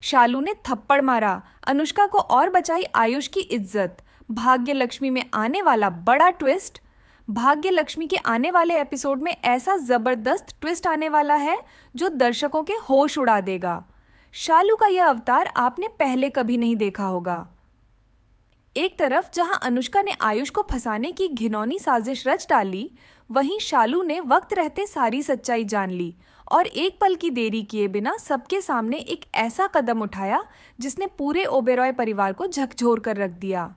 शालू ने थप्पड़ मारा। अनुष्का को और बचाई आयुष की इज्जत। भाग्य लक्ष्मी में आने वाला बड़ा ट्विस्ट। भाग्य लक्ष्मी के आने वाले एपिसोड में ऐसा जबरदस्त ट्विस्ट आने वाला है जो दर्शकों के होश उड़ा देगा। शालू का यह अवतार आपने पहले कभी नहीं देखा होगा। एक तरफ जहां अनुष्का ने आयुष को फंसाने की घिनौनी साजिश रच डाली, वहीं शालू ने वक्त रहते सारी सच्चाई जान ली और एक पल की देरी किए बिना सबके सामने एक ऐसा कदम उठाया जिसने पूरे ओबेरॉय परिवार को झकझोर कर रख दिया।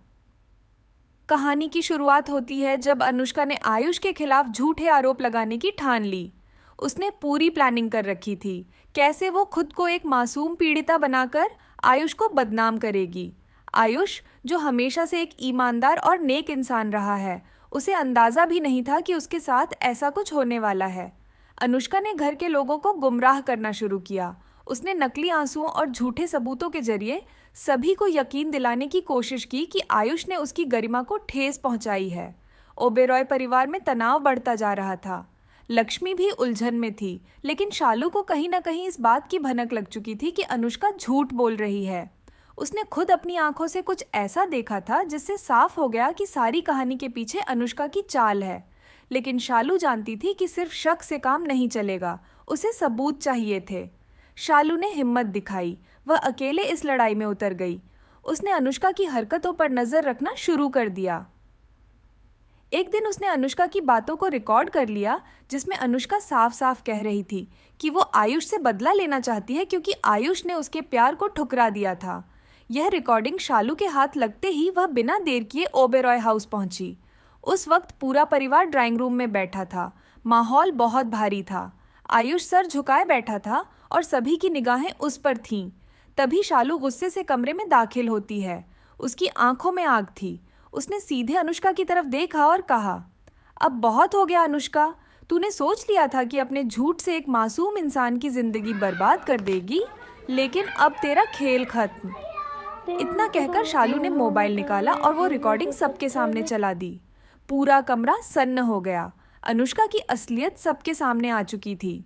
कहानी की शुरुआत होती है जब अनुष्का ने आयुष के खिलाफ झूठे आरोप लगाने की ठान ली। उसने पूरी प्लानिंग कर रखी थी, कैसे वो खुद को एक मासूम पीड़िता बनाकर आयुष को बदनाम करेगी। आयुष, जो हमेशा से एक ईमानदार और नेक इंसान रहा है, उसे अंदाजा भी नहीं था कि उसके साथ ऐसा कुछ होने वाला है। अनुष्का ने घर के लोगों को गुमराह करना शुरू किया। उसने नकली आंसुओं और झूठे सबूतों के जरिए सभी को यकीन दिलाने की कोशिश की कि आयुष ने उसकी गरिमा को ठेस पहुंचाई है। ओबेरॉय परिवार में तनाव बढ़ता जा रहा था। लक्ष्मी भी उलझन में थी, लेकिन शालू को कहीं ना कहीं इस बात की भनक लग चुकी थी कि अनुष्का झूठ बोल रही है। उसने खुद अपनी आंखों से कुछ ऐसा देखा था जिससे साफ हो गया कि सारी कहानी के पीछे अनुष्का की चाल है। लेकिन शालू जानती थी कि सिर्फ शक से काम नहीं चलेगा, उसे सबूत चाहिए थे। शालू ने हिम्मत दिखाई। वह अकेले इस लड़ाई में उतर गई। उसने अनुष्का की हरकतों पर नजर रखना शुरू कर दिया। एक दिन उसने अनुष्का की बातों को रिकॉर्ड कर लिया, जिसमें अनुष्का साफ साफ कह रही थी कि वो आयुष से बदला लेना चाहती है क्योंकि आयुष ने उसके प्यार को ठुकरा दिया था। यह रिकॉर्डिंग शालू के हाथ लगते ही वह बिना देर किए ओबेरॉय हाउस पहुंची। उस वक्त पूरा परिवार ड्राइंग रूम में बैठा था। माहौल बहुत भारी था। आयुष सर झुकाए बैठा था और सभी की निगाहें उस पर थीं। तभी शालू गुस्से से कमरे में दाखिल होती है। उसकी आंखों में आग थी। उसने सीधे अनुष्का की तरफ देखा और कहा, अब बहुत हो गया अनुष्का, तूने सोच लिया था कि अपने झूठ से एक मासूम इंसान की जिंदगी बर्बाद कर देगी, लेकिन अब तेरा खेल खत्म। इतना कहकर शालू ने मोबाइल निकाला और वो रिकॉर्डिंग सबके सामने चला दी। पूरा कमरा सन्न हो गया। अनुष्का की असलियत सबके सामने आ चुकी थी।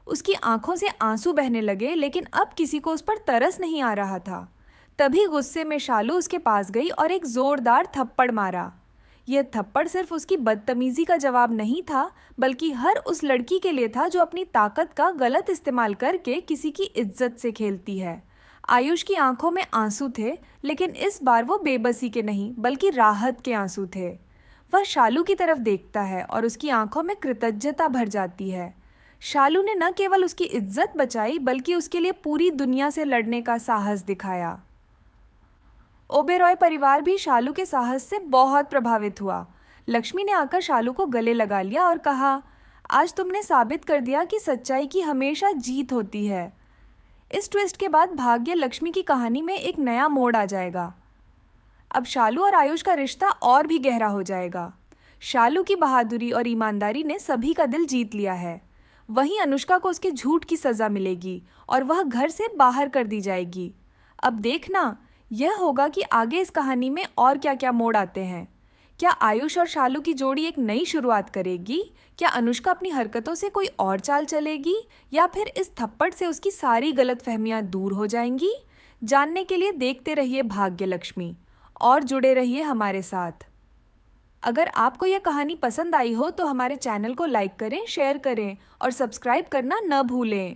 उसकी आंखों से आंसू बहने लगे, लेकिन अब किसी को उस पर तरस नहीं आ रहा था। तभी गुस्से में शालू उसके पास गई और एक जोरदार थप्पड़ मारा। यह थप्पड़ सिर्फ उसकी बदतमीजी का जवाब नहीं था, बल्कि हर उस लड़की के लिए था जो अपनी ताकत का गलत इस्तेमाल करके किसी की इज्जत से खेलती है। आयुष की आंखों में आंसू थे, लेकिन इस बार वो बेबसी के नहीं बल्कि राहत के आंसू थे। वह शालू की तरफ देखता है और उसकी आंखों में कृतज्ञता भर जाती है। शालू ने न केवल उसकी इज्जत बचाई बल्कि उसके लिए पूरी दुनिया से लड़ने का साहस दिखाया। ओबेरॉय परिवार भी शालू के साहस से बहुत प्रभावित हुआ। लक्ष्मी ने आकर शालू को गले लगा लिया और कहा, आज तुमने साबित कर दिया कि सच्चाई की हमेशा जीत होती है। इस ट्विस्ट के बाद भाग्य लक्ष्मी की कहानी में एक नया मोड़ आ जाएगा। अब शालू और आयुष का रिश्ता और भी गहरा हो जाएगा। शालू की बहादुरी और ईमानदारी ने सभी का दिल जीत लिया है। वहीं अनुष्का को उसके झूठ की सज़ा मिलेगी और वह घर से बाहर कर दी जाएगी। अब देखना यह होगा कि आगे इस कहानी में और क्या क्या मोड़ आते हैं। क्या आयुष और शालू की जोड़ी एक नई शुरुआत करेगी? क्या अनुष्का अपनी हरकतों से कोई और चाल चलेगी, या फिर इस थप्पड़ से उसकी सारी गलतफहमियां दूर हो जाएंगी? जानने के लिए देखते रहिए भाग्य लक्ष्मी और जुड़े रहिए हमारे साथ। अगर आपको यह कहानी पसंद आई हो तो हमारे चैनल को लाइक करें, शेयर करें और सब्सक्राइब करना न भूलें।